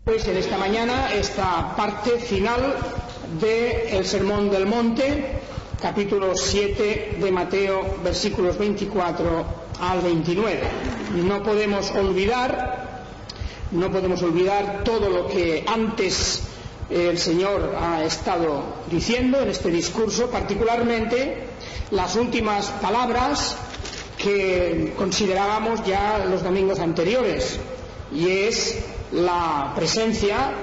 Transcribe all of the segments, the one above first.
Pues en esta mañana, esta parte final del Sermón del Monte, capítulo 7 de Mateo, versículos 24 al 29. No podemos olvidar todo lo que antes el Señor ha estado diciendo en este discurso, particularmente las últimas palabras que considerábamos ya los domingos anteriores, y es la presencia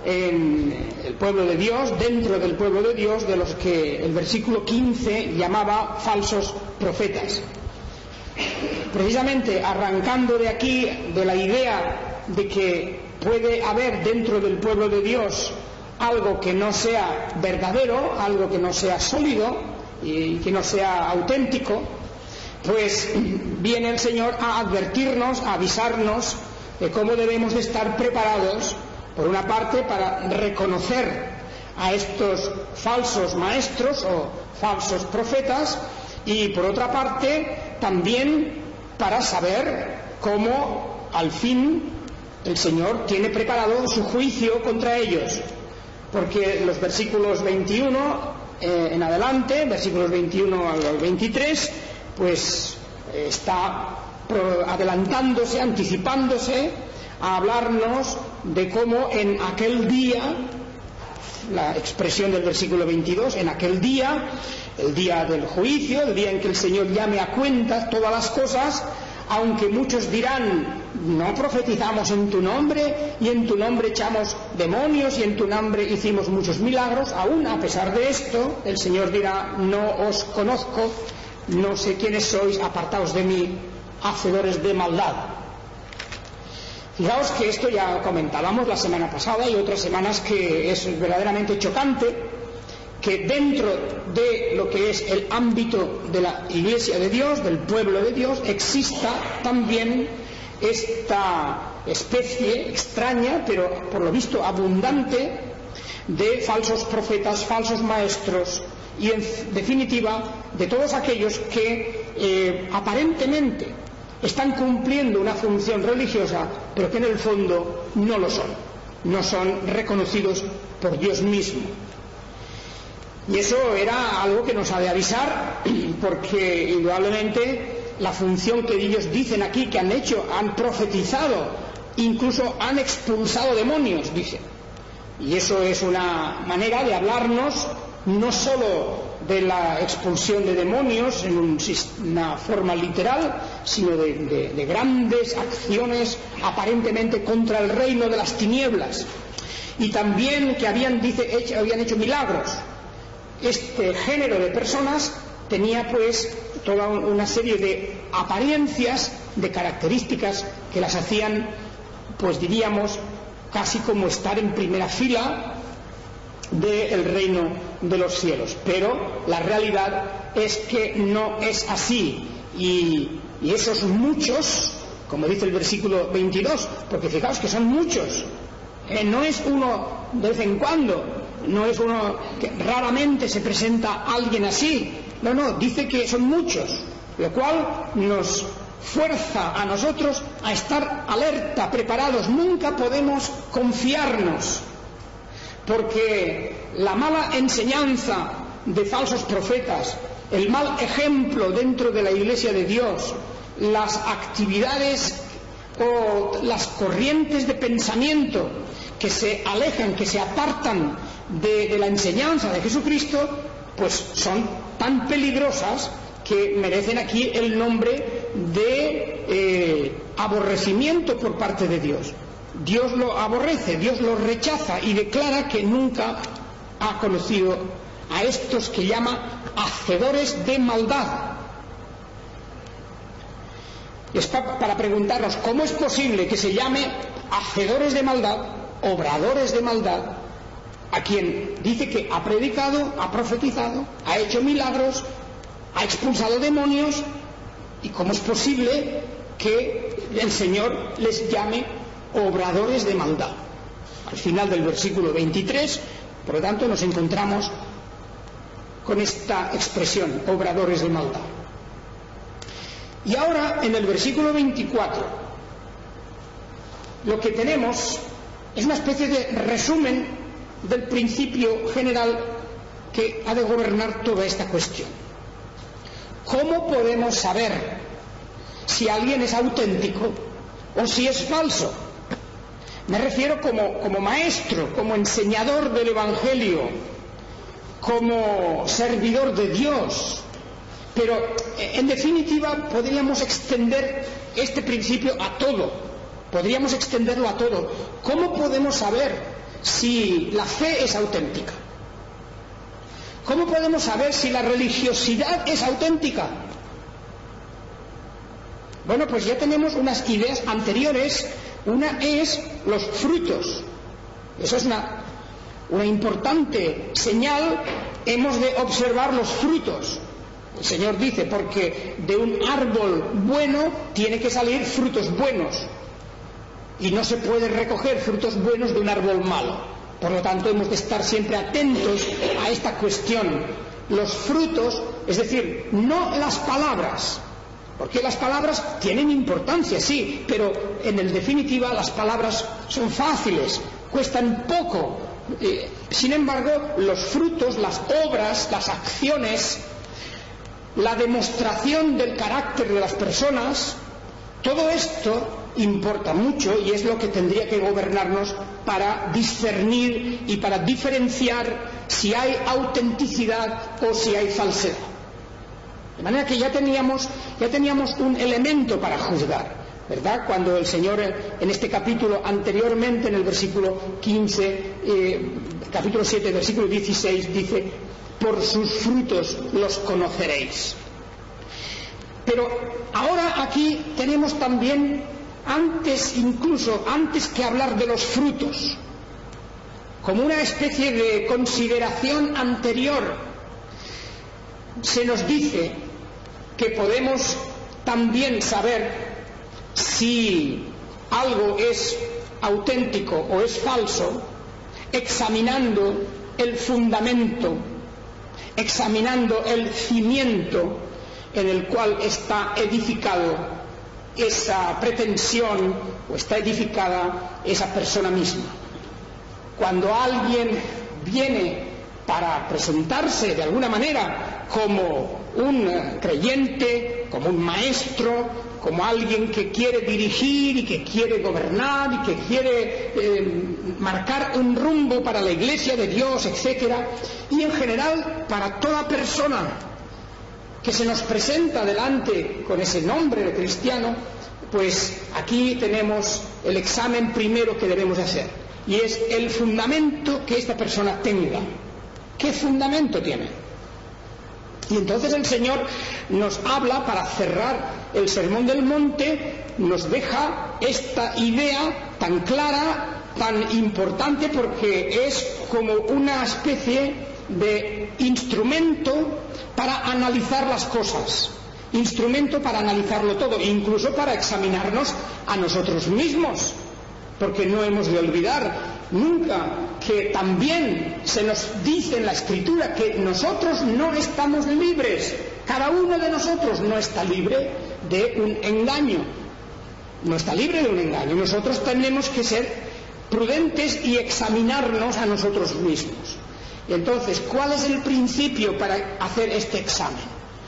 en el pueblo de Dios, dentro del pueblo de Dios, de los que el versículo 15 llamaba falsos profetas. Precisamente arrancando de aquí, de la idea de que puede haber dentro del pueblo de Dios algo que no sea verdadero, algo que no sea sólido y que no sea auténtico, pues viene el Señor a advertirnos, a avisarnos de cómo debemos de estar preparados, por una parte, para reconocer a estos falsos maestros o falsos profetas, y por otra parte también para saber cómo al fin el Señor tiene preparado su juicio contra ellos, porque los versículos 21 en adelante, versículos 21 al 23, pues está adelantándose, anticipándose a hablarnos de cómo en aquel día, la expresión del versículo 22, en aquel día, el día del juicio, el día en que el Señor llame a cuentas todas las cosas, aunque muchos dirán: no profetizamos en tu nombre, y en tu nombre echamos demonios, y en tu nombre hicimos muchos milagros, aún a pesar de esto el Señor dirá: no os conozco, no sé quiénes sois, apartaos de mí, hacedores de maldad. Fijaos que esto ya comentábamos la semana pasada y otras semanas, que es verdaderamente chocante que dentro de lo que es el ámbito de la Iglesia de Dios, del pueblo de Dios, exista también esta especie extraña, pero por lo visto abundante, de falsos profetas, falsos maestros, y en definitiva de todos aquellos que aparentemente están cumpliendo una función religiosa, pero que en el fondo no lo son, no son reconocidos por Dios mismo. Y eso era algo que nos ha de avisar, porque indudablemente la función que ellos dicen aquí que han hecho, han profetizado, incluso han expulsado demonios, dicen. Y eso es una manera de hablarnos no sólo de la expulsión de demonios en una forma literal, sino de grandes acciones aparentemente contra el reino de las tinieblas, y también que habían hecho milagros. Este género de personas tenía pues toda una serie de apariencias, de características que las hacían, pues diríamos, casi como estar en primera fila del reino de los cielos. Pero la realidad es que no es así, y esos muchos, como dice el versículo 22, porque fijaos que son muchos, no es uno de vez en cuando, no es uno que raramente se presenta alguien así, no, dice que son muchos, lo cual nos fuerza a nosotros a estar alerta, preparados. Nunca podemos confiarnos, porque la mala enseñanza de falsos profetas, el mal ejemplo dentro de la Iglesia de Dios, las actividades o las corrientes de pensamiento que se alejan, que se apartan de la enseñanza de Jesucristo, pues son tan peligrosas que merecen aquí el nombre de aborrecimiento por parte de Dios. Dios lo aborrece, Dios lo rechaza y declara que nunca ha conocido a estos que llama hacedores de maldad. Es para preguntarnos cómo es posible que se llame hacedores de maldad, obradores de maldad, a quien dice que ha predicado, ha profetizado, ha hecho milagros, ha expulsado demonios. ¿Y cómo es posible que el Señor les llame obradores de maldad? Al final del versículo 23, por lo tanto, nos encontramos con esta expresión, obradores de maldad. Y ahora, en el versículo 24, lo que tenemos Es una especie de resumen del principio general que ha de gobernar toda esta cuestión. ¿Cómo podemos saber si alguien es auténtico o si es falso? Me refiero como maestro, como enseñador del Evangelio, como servidor de Dios. Pero, en definitiva, podríamos extender este principio a todo. Podríamos extenderlo a todo. ¿Cómo podemos saber si la fe es auténtica? ¿Cómo podemos saber si la religiosidad es auténtica? Bueno, pues ya tenemos unas ideas anteriores. Una es los frutos. Eso es una importante señal. Hemos de observar los frutos. El Señor dice, porque de un árbol bueno tiene que salir frutos buenos. Y no se puede recoger frutos buenos de un árbol malo. Por lo tanto, hemos de estar siempre atentos a esta cuestión. Los frutos, es decir, no las palabras, porque las palabras tienen importancia, sí, pero en definitiva las palabras son fáciles, cuestan poco. Sin embargo, los frutos, las obras, las acciones, la demostración del carácter de las personas, todo esto importa mucho y es lo que tendría que gobernarnos para discernir y para diferenciar si hay autenticidad o si hay falsedad. De manera que ya teníamos un elemento para juzgar, ¿verdad? Cuando el Señor en este capítulo anteriormente, en el versículo 15, capítulo 7, versículo 16, dice: por sus frutos los conoceréis. Pero ahora aquí tenemos también, incluso antes que hablar de los frutos, como una especie de consideración anterior, se nos dice que podemos también saber si algo es auténtico o es falso examinando el fundamento, examinando el cimiento en el cual está edificado esa pretensión o está edificada esa persona misma. Cuando alguien viene para presentarse de alguna manera como un creyente, como un maestro, como alguien que quiere dirigir y que quiere gobernar y que quiere marcar un rumbo para la Iglesia de Dios, etc., y en general para toda persona que se nos presenta delante con ese nombre de cristiano, pues aquí tenemos el examen primero que debemos hacer, y es el fundamento que esta persona tenga. ¿Qué fundamento tiene? Y entonces el Señor nos habla, para cerrar el Sermón del Monte, nos deja esta idea tan clara, tan importante, porque es como una especie de instrumento para analizar las cosas, instrumento para analizarlo todo, incluso para examinarnos a nosotros mismos, porque no hemos de olvidar nunca que también se nos dice en la Escritura que nosotros no estamos libres, cada uno de nosotros no está libre de un engaño, no está libre de un engaño. Nosotros tenemos que ser prudentes y examinarnos a nosotros mismos. Entonces, ¿cuál es el principio para hacer este examen?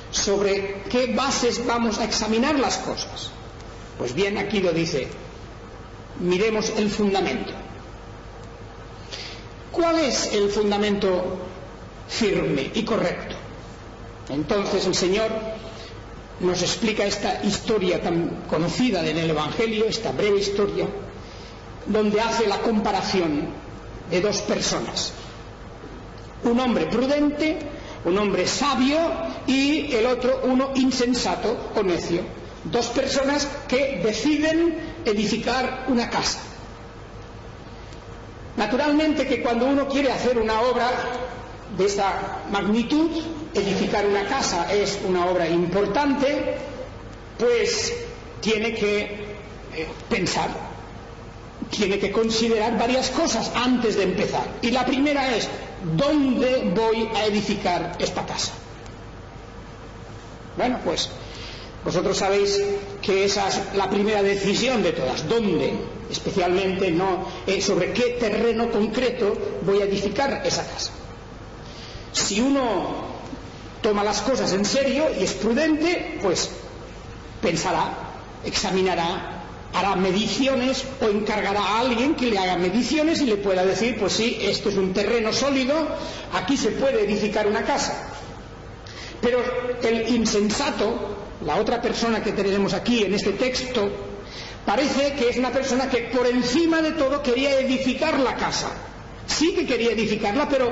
¿Sobre qué bases vamos a examinar las cosas? Pues bien, aquí lo dice: miremos el fundamento. ¿Cuál es el fundamento firme y correcto? Entonces el Señor nos explica esta historia tan conocida en el Evangelio, esta breve historia, donde hace la comparación de dos personas: un hombre prudente, un hombre sabio, y el otro uno insensato o necio. Dos personas que deciden edificar una casa. Naturalmente que cuando uno quiere hacer una obra de esta magnitud, edificar una casa es una obra importante, pues tiene que pensar, tiene que considerar varias cosas antes de empezar. Y la primera es: ¿dónde voy a edificar esta casa? Bueno, pues vosotros sabéis que esa es la primera decisión de todas. ¿Dónde? especialmente no sobre qué terreno concreto voy a edificar esa casa. Si uno toma las cosas en serio y es prudente, pues pensará, examinará, hará mediciones o encargará a alguien que le haga mediciones y le pueda decir, pues sí, esto es un terreno sólido, aquí se puede edificar una casa. Pero el insensato, la otra persona que tenemos aquí en este texto, parece que es una persona que por encima de todo quería edificar la casa. Sí que quería edificarla, pero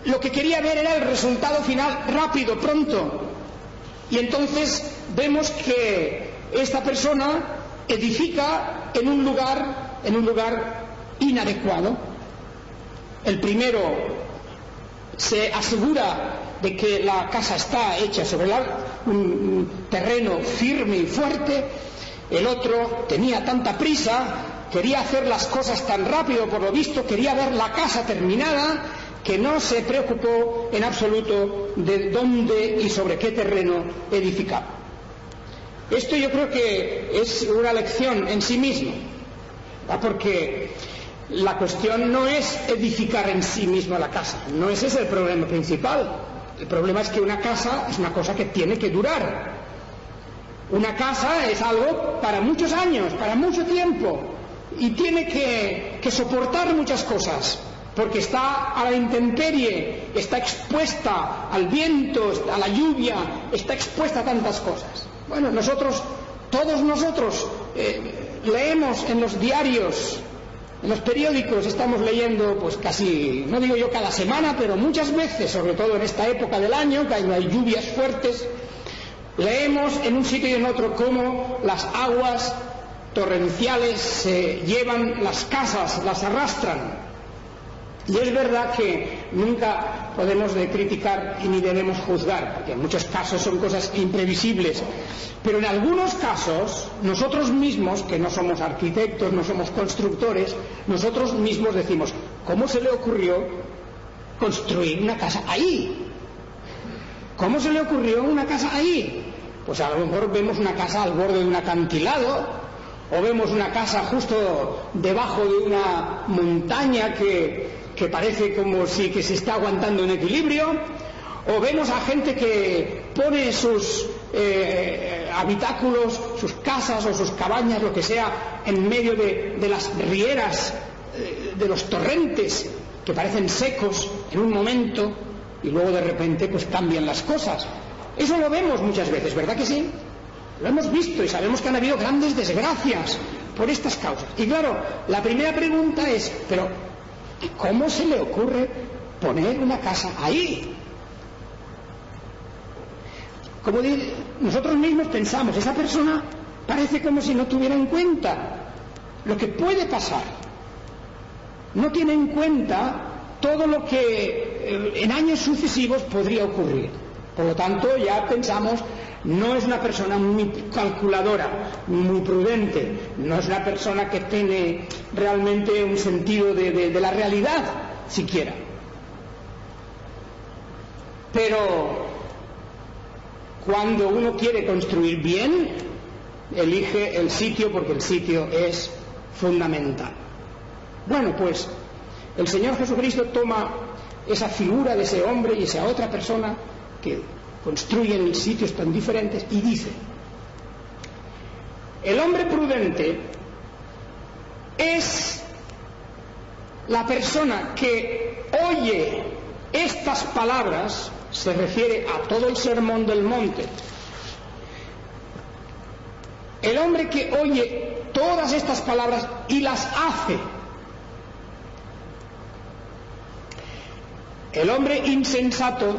lo que quería ver era el resultado final rápido, pronto. Y entonces vemos que esta persona edifica en un lugar inadecuado. El primero se asegura de que la casa está hecha sobre un terreno firme y fuerte. El otro tenía tanta prisa, quería hacer las cosas tan rápido, por lo visto, quería ver la casa terminada, que no se preocupó en absoluto de dónde y sobre qué terreno edificaba. Esto yo creo que es una lección en sí mismo, ¿verdad? Porque la cuestión no es edificar en sí mismo la casa, no es ese el problema principal. El problema es que una casa es una cosa que tiene que durar. Una casa es algo para muchos años, para mucho tiempo, y tiene que soportar muchas cosas, porque está a la intemperie, está expuesta al viento, a la lluvia, está expuesta a tantas cosas. Bueno, todos nosotros leemos en los diarios, en los periódicos, estamos leyendo pues casi, no digo yo cada semana, pero muchas veces, sobre todo en esta época del año, que hay lluvias fuertes, leemos en un sitio y en otro cómo las aguas torrenciales se llevan las casas, las arrastran. Y es verdad que nunca podemos criticar y ni debemos juzgar, porque en muchos casos son cosas imprevisibles, pero en algunos casos nosotros mismos, que no somos arquitectos, no somos constructores, nosotros mismos decimos, ¿cómo se le ocurrió construir una casa ahí? ¿Cómo se le ocurrió una casa ahí? Pues a lo mejor vemos una casa al borde de un acantilado, o vemos una casa justo debajo de una montaña que parece como si que se está aguantando en equilibrio, o vemos a gente que pone sus habitáculos, sus casas o sus cabañas, lo que sea, en medio de las rieras, de los torrentes, que parecen secos en un momento y luego de repente pues cambian las cosas. Eso lo vemos muchas veces, ¿verdad que sí? Lo hemos visto y sabemos que han habido grandes desgracias por estas causas. Y claro, la primera pregunta es, pero ¿cómo se le ocurre poner una casa ahí? Como nosotros mismos pensamos, esa persona parece como si no tuviera en cuenta lo que puede pasar. No tiene en cuenta todo lo que en años sucesivos podría ocurrir. Por lo tanto, ya pensamos, no es una persona muy calculadora, muy prudente, no es una persona que tiene realmente un sentido de la realidad, siquiera. Pero cuando uno quiere construir bien, elige el sitio, porque el sitio es fundamental. Bueno, pues el Señor Jesucristo toma esa figura de ese hombre y esa otra persona que construyen en sitios tan diferentes y dice: el hombre prudente es la persona que oye estas palabras, se refiere a todo el sermón del monte. El hombre que oye todas estas palabras y las hace. El hombre insensato,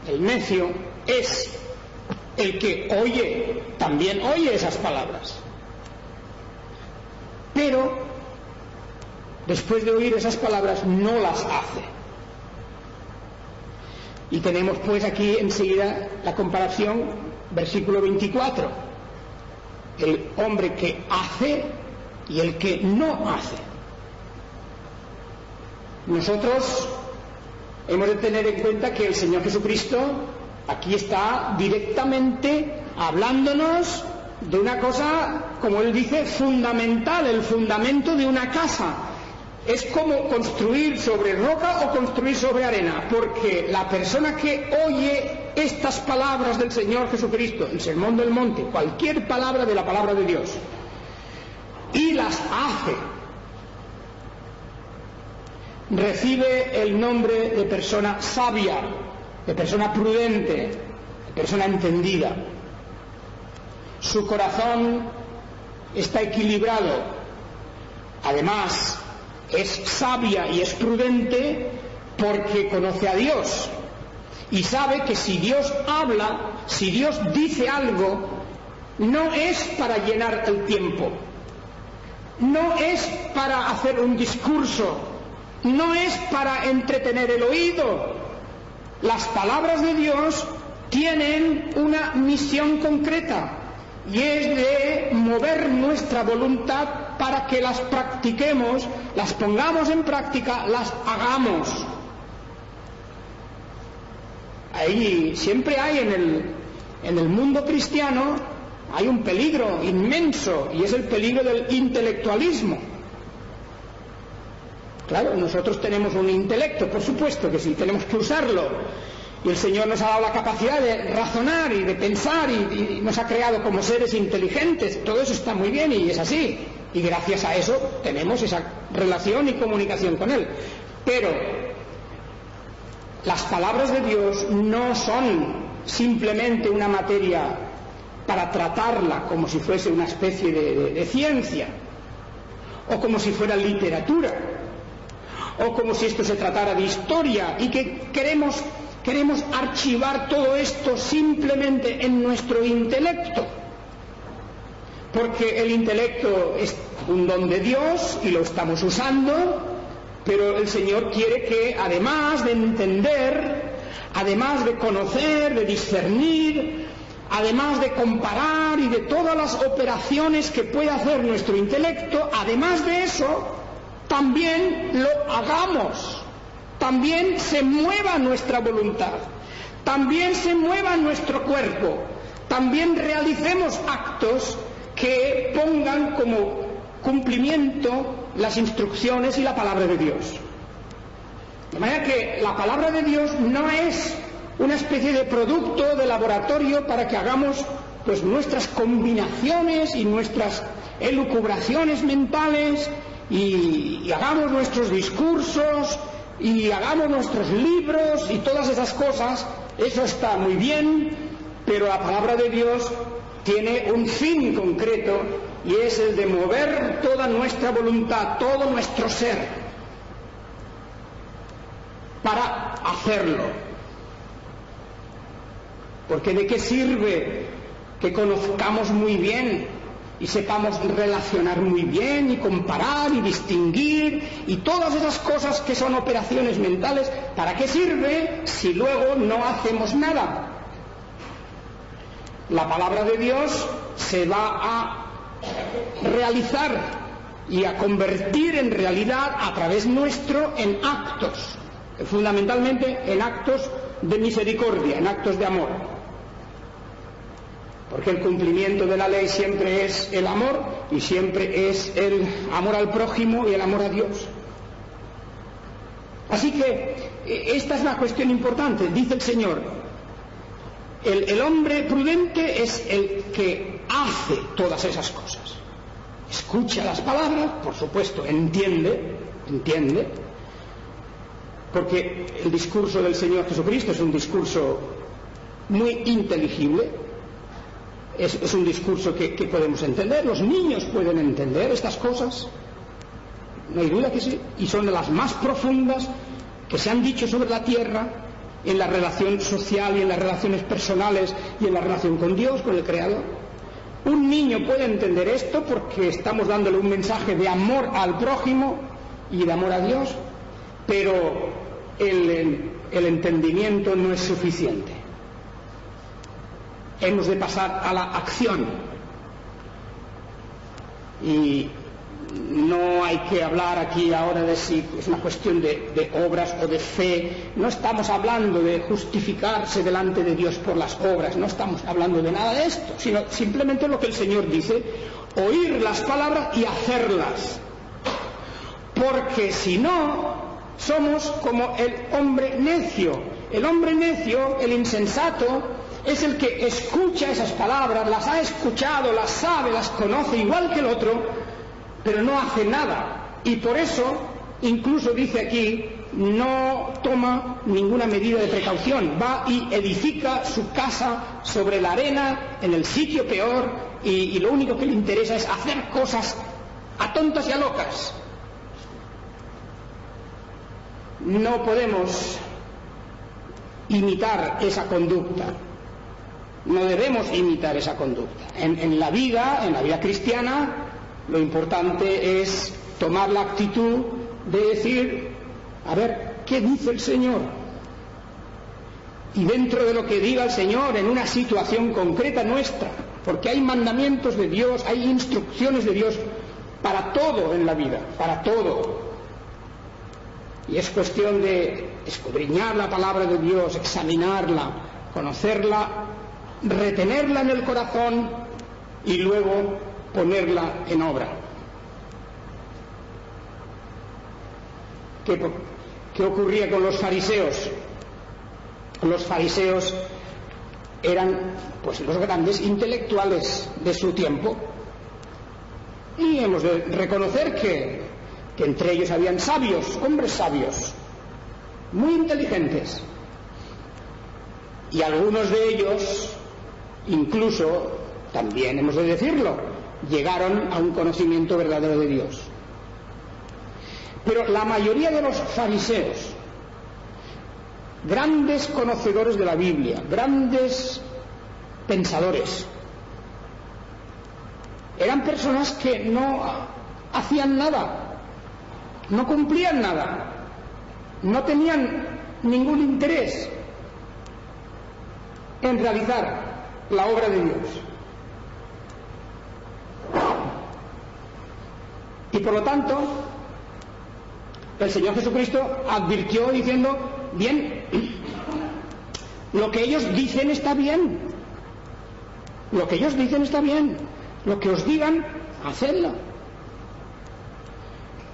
el necio, es el que también oye esas palabras, pero después de oír esas palabras no las hace. Y tenemos pues aquí enseguida la comparación, versículo 24, el hombre que hace y el que no hace. Nosotros hemos de tener en cuenta que el Señor Jesucristo aquí está directamente hablándonos de una cosa como él dice, fundamental, el fundamento de una casa. Es como construir sobre roca o construir sobre arena, porque la persona que oye estas palabras del Señor Jesucristo, el Sermón del Monte, cualquier palabra de la palabra de Dios, y las hace, recibe el nombre de persona sabia, de persona prudente, de persona entendida. Su corazón está equilibrado. Además, es sabia y es prudente porque conoce a Dios y sabe que si Dios habla, si Dios dice algo, no es para llenar el tiempo, no es para hacer un discurso, no es para entretener el oído. Las palabras de Dios tienen una misión concreta y es de mover nuestra voluntad para que las practiquemos, las pongamos en práctica, las hagamos. Ahí siempre hay en el mundo cristiano hay un peligro inmenso, y es el peligro del intelectualismo. Claro, nosotros tenemos un intelecto, por supuesto que sí, tenemos que usarlo. Y el Señor nos ha dado la capacidad de razonar y de pensar y nos ha creado como seres inteligentes. Todo eso está muy bien y es así. Y gracias a eso tenemos esa relación y comunicación con Él. Pero las palabras de Dios no son simplemente una materia para tratarla como si fuese una especie de ciencia, o como si fuera literatura, o como si esto se tratara de historia y que queremos archivar todo esto simplemente en nuestro intelecto, porque el intelecto es un don de Dios y lo estamos usando, pero el Señor quiere que, además de entender, además de conocer, de discernir, además de comparar y de todas las operaciones que puede hacer nuestro intelecto, además de eso, también lo hagamos. También se mueva nuestra voluntad, también se mueva nuestro cuerpo, también realicemos actos que pongan como cumplimiento las instrucciones y la palabra de Dios. De manera que la palabra de Dios no es una especie de producto de laboratorio para que hagamos pues nuestras combinaciones y nuestras elucubraciones mentales y hagamos nuestros discursos y hagamos nuestros libros y todas esas cosas. Eso está muy bien, pero la palabra de Dios tiene un fin concreto y es el de mover toda nuestra voluntad, todo nuestro ser para hacerlo. Porque ¿de qué sirve que conozcamos muy bien y sepamos relacionar muy bien y comparar y distinguir y todas esas cosas que son operaciones mentales? ¿Para qué sirve si luego no hacemos nada? La palabra de Dios se va a realizar y a convertir en realidad a través nuestro en actos, fundamentalmente en actos de misericordia, en actos de amor. Porque el cumplimiento de la ley siempre es el amor y siempre es el amor al prójimo y el amor a Dios. Así que esta es una cuestión importante. Dice el Señor, el hombre prudente es el que hace todas esas cosas. Escucha las palabras, por supuesto, entiende, porque el discurso del Señor Jesucristo es un discurso muy inteligible. Es un discurso que podemos entender, los niños pueden entender estas cosas, no hay duda que sí, y son de las más profundas que se han dicho sobre la tierra en la relación social y en las relaciones personales y en la relación con Dios, con el Creador. Un niño puede entender esto porque estamos dándole un mensaje de amor al prójimo y de amor a Dios, pero el entendimiento no es suficiente. Hemos de pasar a la acción. Y No hay que hablar aquí ahora de si es una cuestión de obras o de fe. No estamos hablando de justificarse delante de Dios por las obras, no estamos hablando de nada de esto, sino simplemente lo que el Señor dice: oír las palabras y hacerlas. Porque si no, somos como el hombre necio. El hombre necio, el insensato, es el que escucha esas palabras, las ha escuchado, las sabe, las conoce igual que el otro, pero no hace nada. Y por eso, incluso dice aquí, no toma ninguna medida de precaución. Va y edifica su casa sobre la arena, en el sitio peor, y lo único que le interesa es hacer cosas a tontas y a locas. No podemos imitar esa conducta. No debemos imitar esa conducta. En la vida cristiana, lo importante es tomar la actitud de decir: a ver, ¿qué dice el Señor? Y dentro de lo que diga el Señor, en una situación concreta nuestra, porque hay mandamientos de Dios, hay instrucciones de Dios para todo en la vida, para todo. Y es cuestión de escudriñar la palabra de Dios, examinarla, conocerla, retenerla en el corazón y luego ponerla en obra. ¿Qué ocurría con los fariseos? Los fariseos eran pues los grandes intelectuales de su tiempo, y hemos de reconocer que entre ellos habían sabios, hombres sabios, muy inteligentes, y algunos de ellos incluso, también hemos de decirlo, llegaron a un conocimiento verdadero de Dios. Pero la mayoría de los fariseos, grandes conocedores de la Biblia, grandes pensadores, eran personas que no hacían nada, no cumplían nada, no tenían ningún interés en realizar la obra de Dios. Y por lo tanto, el Señor Jesucristo advirtió diciendo: bien, lo que ellos dicen está bien, lo que ellos dicen está bien, lo que os digan, hacedlo,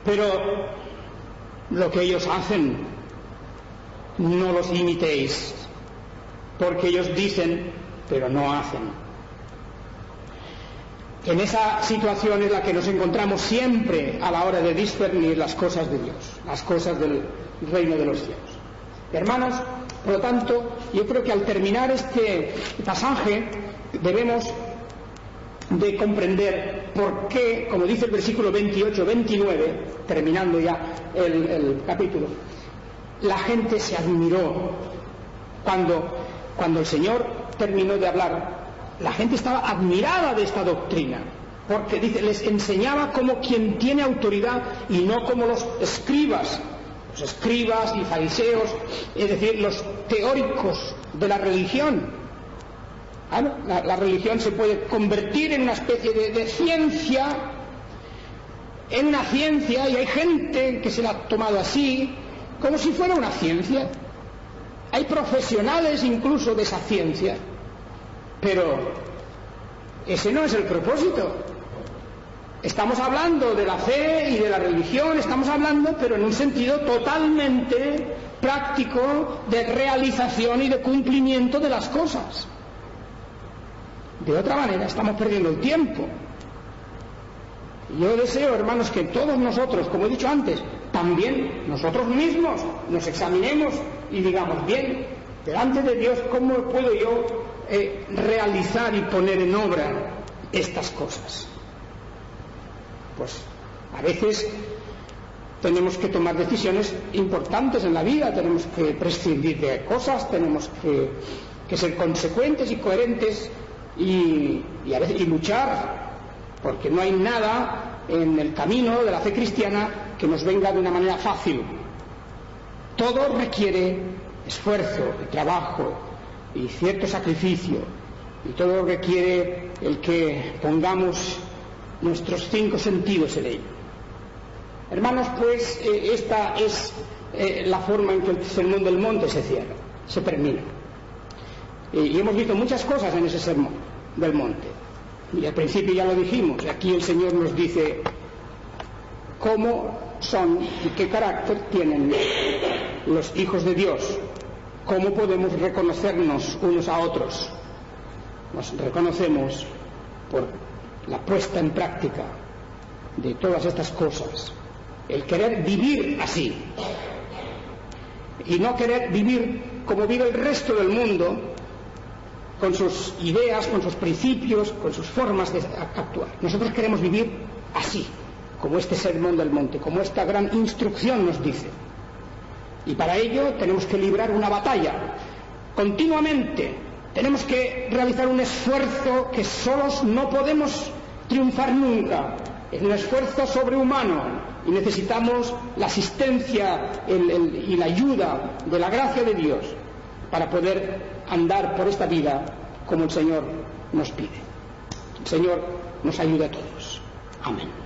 pero lo que ellos hacen, no los imitéis, porque ellos dicen, pero no hacen. En esa situación es la que nos encontramos siempre a la hora de discernir las cosas de Dios, las cosas del reino de los cielos. Hermanos, por lo tanto, yo creo que al terminar este pasaje debemos de comprender por qué, como dice el versículo 28-29, terminando ya el capítulo, la gente se admiró cuando el Señor terminó de hablar. La gente estaba admirada de esta doctrina, porque dice, les enseñaba como quien tiene autoridad y no como los escribas y fariseos, es decir, los teóricos de la religión. La religión se puede convertir en una especie de ciencia, en una ciencia, y hay gente que se la ha tomado así, como si fuera una ciencia. Hay profesionales incluso de esa ciencia, pero ese no es el propósito. Estamos hablando de la fe y de la religión, estamos hablando, pero en un sentido totalmente práctico, de realización y de cumplimiento de las cosas. De otra manera estamos perdiendo el tiempo. Yo deseo, hermanos, que todos nosotros, como he dicho antes, también nosotros mismos nos examinemos y digamos, bien, delante de Dios, ¿cómo puedo yo realizar y poner en obra estas cosas? Pues a veces tenemos que tomar decisiones importantes en la vida, tenemos que prescindir de cosas, tenemos que ser consecuentes y coherentes y luchar, porque no hay nada en el camino de la fe cristiana que nos venga de una manera fácil. Todo requiere esfuerzo y trabajo y cierto sacrificio, y todo requiere el que pongamos nuestros 5 sentidos en ello. Hermanos, pues esta es la forma en que el sermón del monte se cierra, se termina. Y hemos visto muchas cosas en ese sermón del monte. Y al principio ya lo dijimos, aquí el Señor nos dice cómo son y qué carácter tienen los hijos de Dios, cómo podemos reconocernos unos a otros. Nos reconocemos por la puesta en práctica de todas estas cosas, el querer vivir así y no querer vivir como vive el resto del mundo, con sus ideas, con sus principios, con sus formas de actuar. Nosotros queremos vivir así, como este sermón del monte, como esta gran instrucción nos dice. Y para ello tenemos que librar una batalla continuamente. Tenemos que realizar un esfuerzo que solos no podemos triunfar nunca. Es un esfuerzo sobrehumano y necesitamos la asistencia y la ayuda de la gracia de Dios para poder andar por esta vida como el Señor nos pide. El Señor nos ayude a todos. Amén.